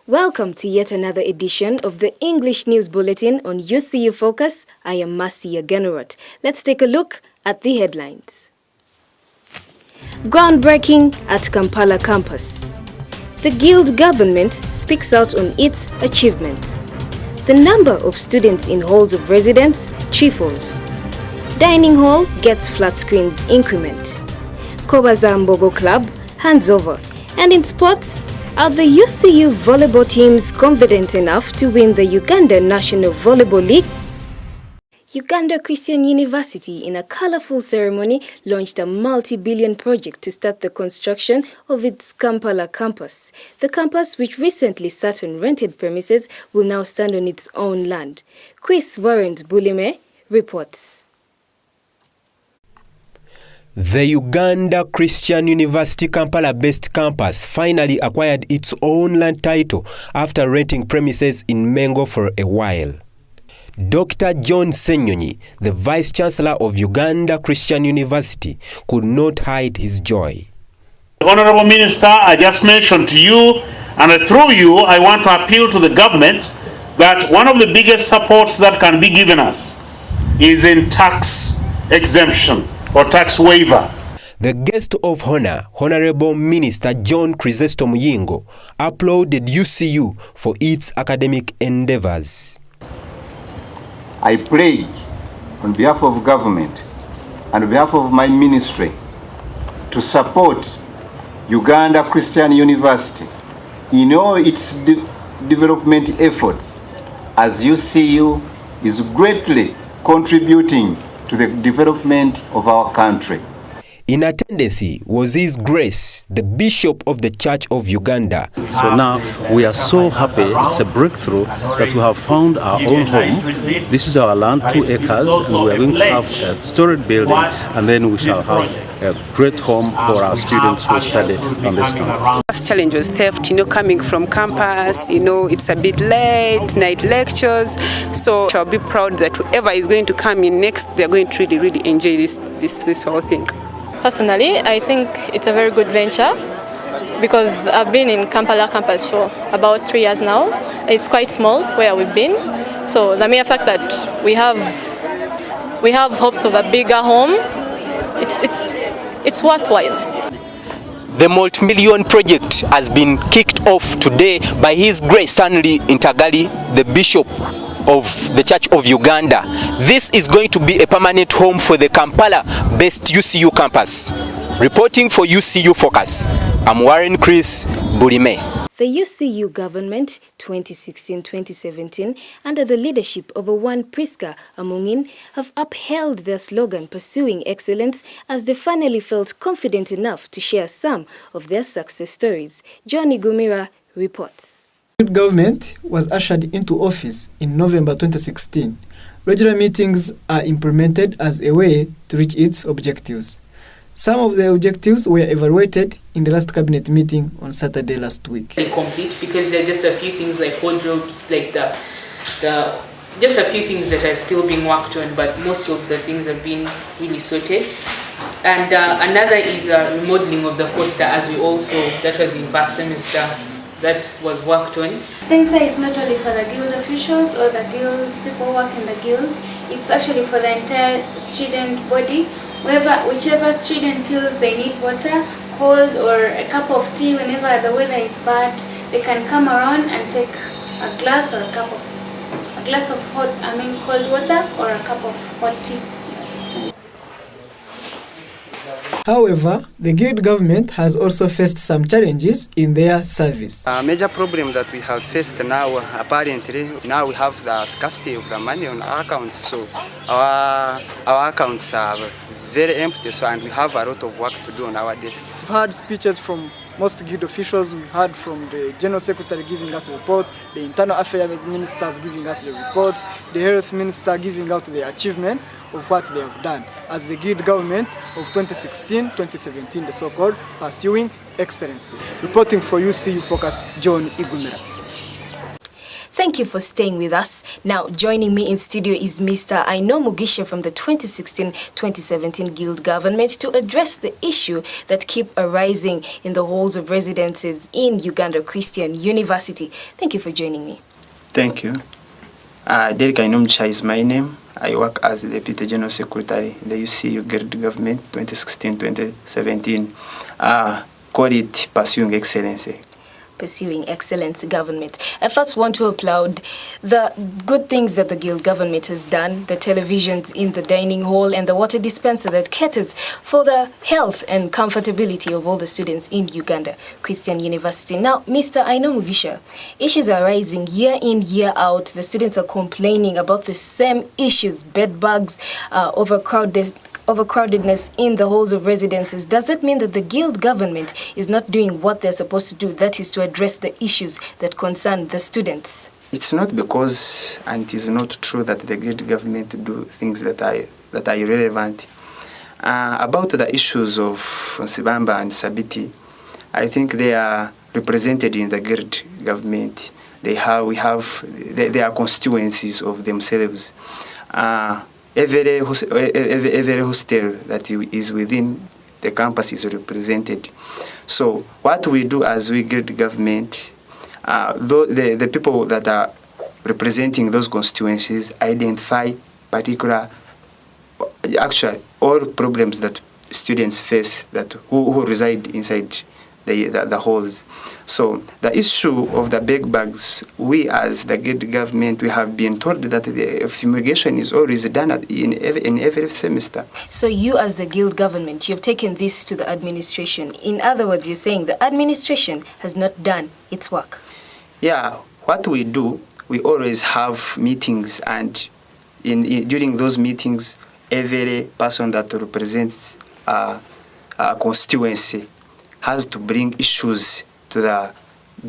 Welcome to yet another edition of the English News Bulletin on UCU Focus. I am Marcia Ganorot. Let's take a look at the headlines. Groundbreaking at Kampala campus. The Guild government speaks out on its achievements. The number of students in halls of residence triples. Dining hall gets flat screens increment. Kobaza Mbogo Club hands over. And in sports, are the UCU volleyball teams confident enough to win the Uganda National Volleyball League? Uganda Christian University, in a colorful ceremony, launched a multi-billion project to start the construction of its Kampala campus. The campus, which recently sat on rented premises, will now stand on its own land. Warren Chris Bulime reports. The Uganda Christian University Kampala-based campus finally acquired its own land title after renting premises in Mengo for a while. Dr. John Senyonyi, the Vice-Chancellor of Uganda Christian University, could not hide his joy. Honorable Minister, I just mentioned to you, and through you, I want to appeal to the government that one of the biggest supports that can be given us is in tax exemption or tax waiver. The guest of honor, Honorable Minister John Chrysostom Yingo, applauded UCU for its academic endeavors. I pledge on behalf of government and on behalf of my ministry to support Uganda Christian University in all its development efforts, as UCU is greatly contributing to the development of our country. In attendance was His Grace, the Bishop of the Church of Uganda. So now we are so happy, it's a breakthrough that we have found our own home. This is our land, 2 acres, and we are going to have a storage building, and then we shall have a great home for our students who study on this campus. First challenge was theft, coming from campus, it's a bit late, night lectures. So I'll be proud that whoever is going to come in next, they're going to really enjoy this whole thing. Personally, I think it's a very good venture because I've been in Kampala campus for about 3 years now. It's quite small where we've been. So the mere fact that we have hopes of a bigger home, it's worthwhile. The multi-million project has been kicked off today by His Grace Stanley Intagali, the Bishop of the Church of Uganda. This is going to be a permanent home for the Kampala-based UCU campus. Reporting for UCU Focus, I'm Warren Chris Bulime. The UCU government 2016-2017, under the leadership of Warren Priska Amungin, have upheld their slogan pursuing excellence as they finally felt confident enough to share some of their success stories. Johnny Gumira reports. The government was ushered into office in November 2016. Regular meetings are implemented as a way to reach its objectives. Some of the objectives were evaluated in the last cabinet meeting on Saturday last week. Complete because there are just a few things like wardrobes, like just a few things that are still being worked on, but most of the things have been really sorted. And another is a remodeling of the hostel, that was in past semester. That was worked on. Sensor is not only for the guild officials or the guild people who work in the guild, it's actually for the entire student body. Whichever student feels they need water, cold or a cup of tea whenever the weather is bad, they can come around and take a glass or a glass of cold water or a cup of hot tea. Yes. However, the Guild government has also faced some challenges in their service. A major problem that we have faced now, apparently, now we have the scarcity of the money on our accounts, so our accounts are very empty, and we have a lot of work to do on our desk. We've had speeches from most Guild officials. We heard from the General Secretary giving us a report, the Internal Affairs Ministers giving us the report, the Health Minister giving out the achievement of what they have done as the Guild government of 2016-2017, the so-called pursuing excellency. Reporting for UCU Focus, John Igumira. Thank you for staying with us. Now, joining me in studio is Mr. Aino Mugisha from the 2016-2017 Guild government to address the issue that keep arising in the halls of residences in Uganda Christian University. Thank you for joining me. Thank you. Derek Aino Mugisha is my name. I work as the Deputy General Secretary in the UCU Guild government 2016-2017. Call it Pursuing Excellence. Pursuing Excellence government. I first want to applaud the good things that the Guild government has done, the televisions in the dining hall and the water dispenser that caters for the health and comfortability of all the students in Uganda Christian University. Now, Mr. Aino Mugisha, issues are rising year in, year out. The students are complaining about the same issues, bed bugs, overcrowdedness in the halls of residences. Does that mean that the Guild government is not doing what they're supposed to do, that is to address the issues that concern the students? It's not because, and it is not true that the Guild government do things that are irrelevant. About the issues of Sibamba and Sabiti, I think they are represented in the Guild government. They are constituencies of themselves. Every hostel that is within the campus is represented. So what we do as we Guild government, the people that are representing those constituencies identify actually all problems that students face who reside inside the halls. So the issue of the bed bugs, we as the Guild government, we have been told that the fumigation is always done in every semester. So you as the Guild government, you've taken this to the administration. In other words, you're saying the administration has not done its work. Yeah, what we do, we always have meetings, and during those meetings, every person that represents a constituency has to bring issues to the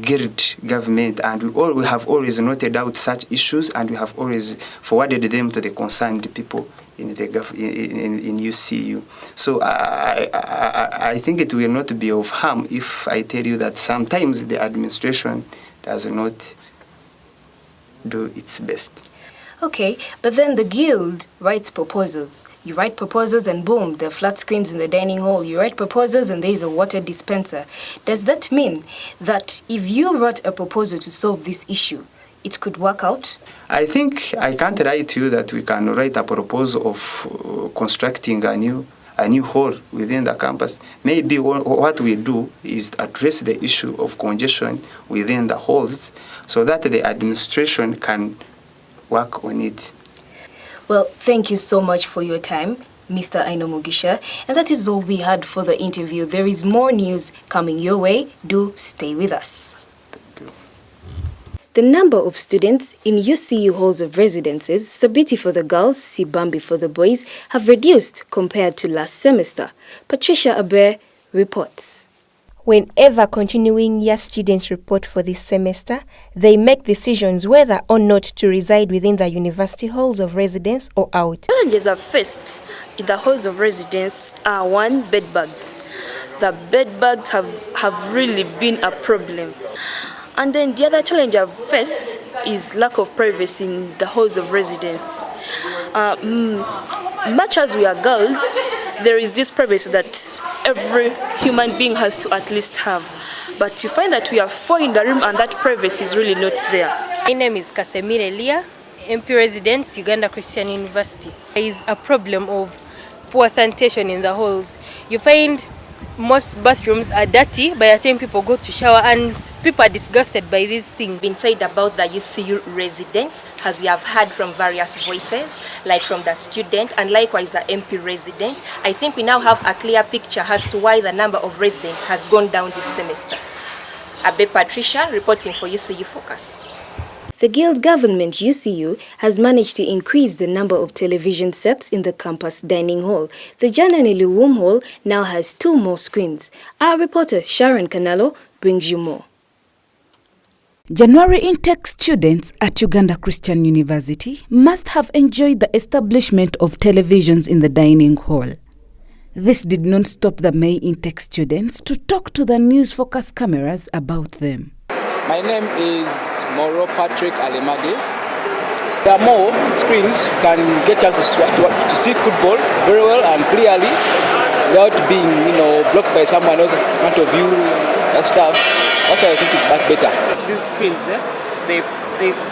Guild government, and we have always noted out such issues, and we have always forwarded them to the concerned people in UCU. So I think it will not be of harm if I tell you that sometimes the administration does not do its best. Okay, but then the Guild writes proposals. You write proposals and boom, there are flat screens in the dining hall. You write proposals and there is a water dispenser. Does that mean that if you wrote a proposal to solve this issue, it could work out? I think I can't write to you that we can write a proposal of constructing a new hall within the campus. Maybe what we do is address the issue of congestion within the halls so that the administration can work on it. Well, thank you so much for your time, Mr. Aino Mugisha. And that is all we had for the interview. There is more news coming your way. Do stay with us. Thank you. The number of students in UCU halls of residences, Sabiti for the girls, Sibambi for the boys, have reduced compared to last semester. Patricia Aber reports. Whenever continuing year students report for this semester, they make decisions whether or not to reside within the university halls of residence or out. Challenges I've faced in the halls of residence are: one, bed bugs. The bed bugs have really been a problem. And then the other challenge I've faced is lack of privacy in the halls of residence. Much as we are girls, there is this privacy that every human being has to at least have. But you find that we are four in the room and that privacy is really not there. My name is Kasemire Elia, MP residence, Uganda Christian University. There is a problem of poor sanitation in the halls. You find most bathrooms are dirty by the time people go to shower, and people are disgusted by these things. Been said about the UCU residents, as we have heard from various voices, like from the student and likewise the MP resident. I think we now have a clear picture as to why the number of residents has gone down this semester. Abe Patricia reporting for UCU Focus. The Guild government, UCU, has managed to increase the number of television sets in the campus dining hall. The Janani Luwum Hall now has 2 more screens. Our reporter Sharon Canalo brings you more. January intake students at Uganda Christian University must have enjoyed the establishment of televisions in the dining hall. This did not stop the May intake students to talk to the News Focus cameras about them. My name is Moro Patrick Alemadi. There are more screens can get us to see football very well and clearly without being, blocked by someone else in front of you and stuff. That's why I think it's much better. These screens, they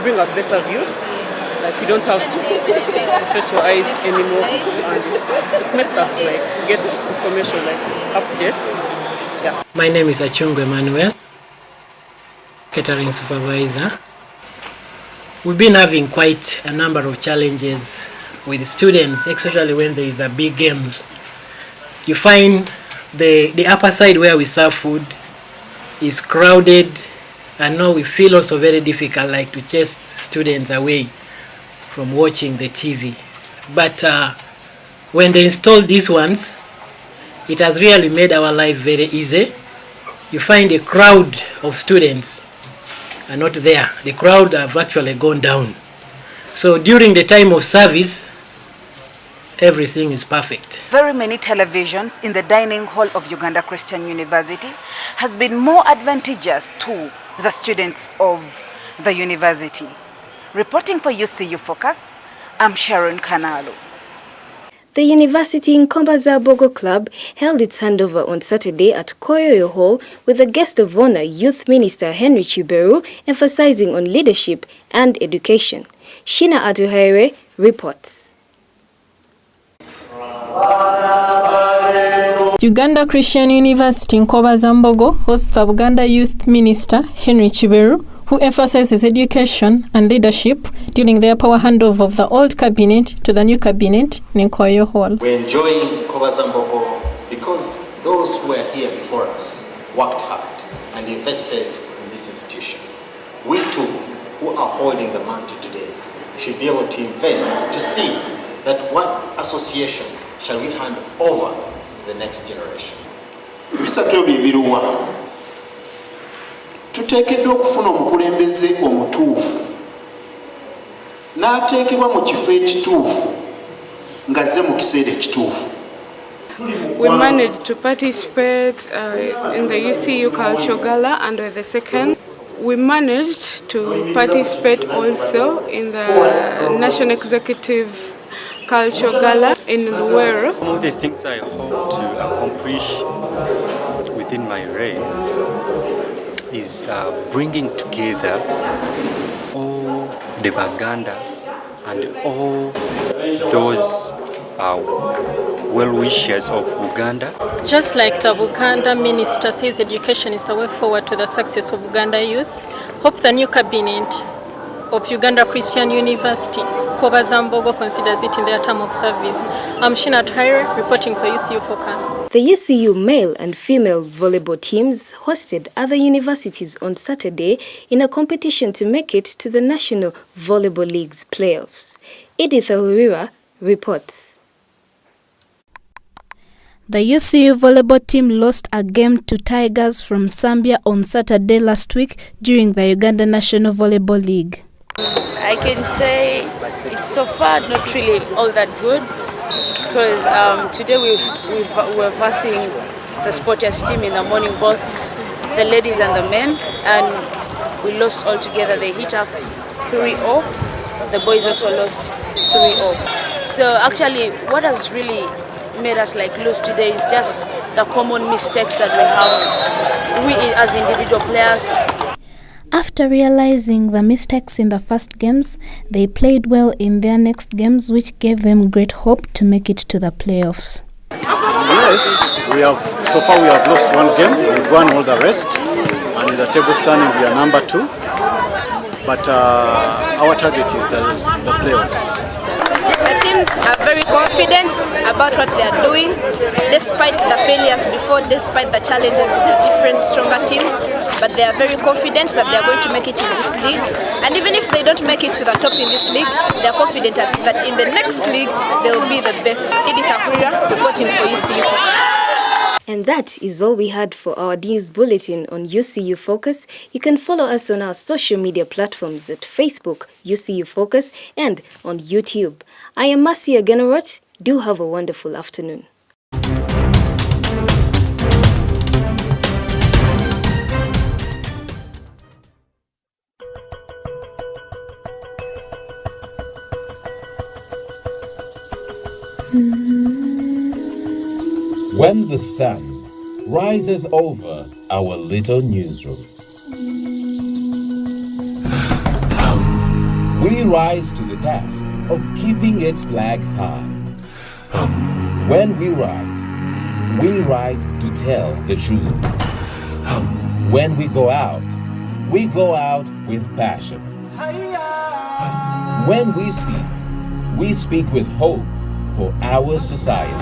bring a better view. Like you don't have to stretch your eyes anymore, and it makes us get information updates. Yeah. My name is Achungo Emmanuel, catering supervisor. We've been having quite a number of challenges with students, especially when there is a big games. You find the upper side where we serve food is crowded, and now we feel also very difficult to chase students away from watching the TV. But when they installed these ones, it has really made our life very easy. You find a crowd of students are not there. The crowd have actually gone down. So during the time of service, everything is perfect. Very many televisions in the dining hall of Uganda Christian University has been more advantageous to the students of the university. Reporting for UCU Focus, I'm Sharon Kanalo. The University in Bogo Club held its handover on Saturday at Koyoyo Hall with the guest of honor Youth Minister Henry Chiberu emphasizing on leadership and education. Shina Atuhaire reports. Uganda Christian University in Zambogo hosts the Uganda Youth Minister Henry Chiberu, who emphasizes education and leadership during their power handover of the old cabinet to the new cabinet in Nkoyo Hall. We're enjoying Zambogo because those who were here before us worked hard and invested in this institution. We too, who are holding the mantle today, should be able to invest to see that what association shall we hand over to the next generation. Tuteekeddwa okufuna omukulembeze omutuufu n'ateekebwa mu kifo ekituufu ng'azze mu kiseera ekituufu. We managed to participate in the UCU Culture Gala, and with the second, we managed to participate also in the National Executive Culture Gala in Luweero. One of the things I hope to accomplish within my reign is bringing together all the Baganda and all those well-wishers of Uganda. Just like the Uganda minister says education is the way forward to the success of Uganda youth, hope the new cabinet of Uganda Christian University, Zambogo, considers it in their term of service. I'm Shina Atuhaire reporting for UCU Focus. The UCU male and female volleyball teams hosted other universities on Saturday in a competition to make it to the National Volleyball League's playoffs. Edith Ahurira reports. The UCU volleyball team lost a game to Tigers from Zambia on Saturday last week during the Uganda National Volleyball League. I can say it's so far not really all that good because today we were versing the Sporters team in the morning, both the ladies and the men, and we lost altogether. They hit up 3-0. The boys also lost 3-0. So actually what has really made us lose today is just the common mistakes that we as individual players. After realizing the mistakes in the first games, they played well in their next games, which gave them great hope to make it to the playoffs. Yes, so far we have lost one game, we've won all the rest, and in the table standing we are number 2. But our target is the playoffs. The teams are very confident about what they are doing, despite the failures before, despite the challenges of the different stronger teams. But they are very confident that they are going to make it in this league. And even if they don't make it to the top in this league, they are confident that in the next league, they will be the best. Edith Ahurira reporting for UCU Focus. And that is all we had for our news bulletin on UCU Focus. You can follow us on our social media platforms at Facebook, UCU Focus, and on YouTube. I am Marcia Generot. Do have a wonderful afternoon. When the sun rises over our little newsroom, we rise to the task of keeping its flag high. When we write to tell the truth. When we go out with passion. When we speak with hope for our society.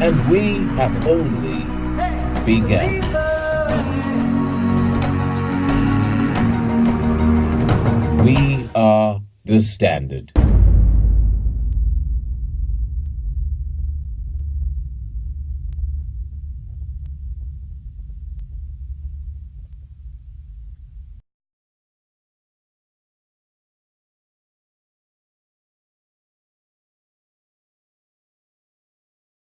And we have only begun. We are the Standard.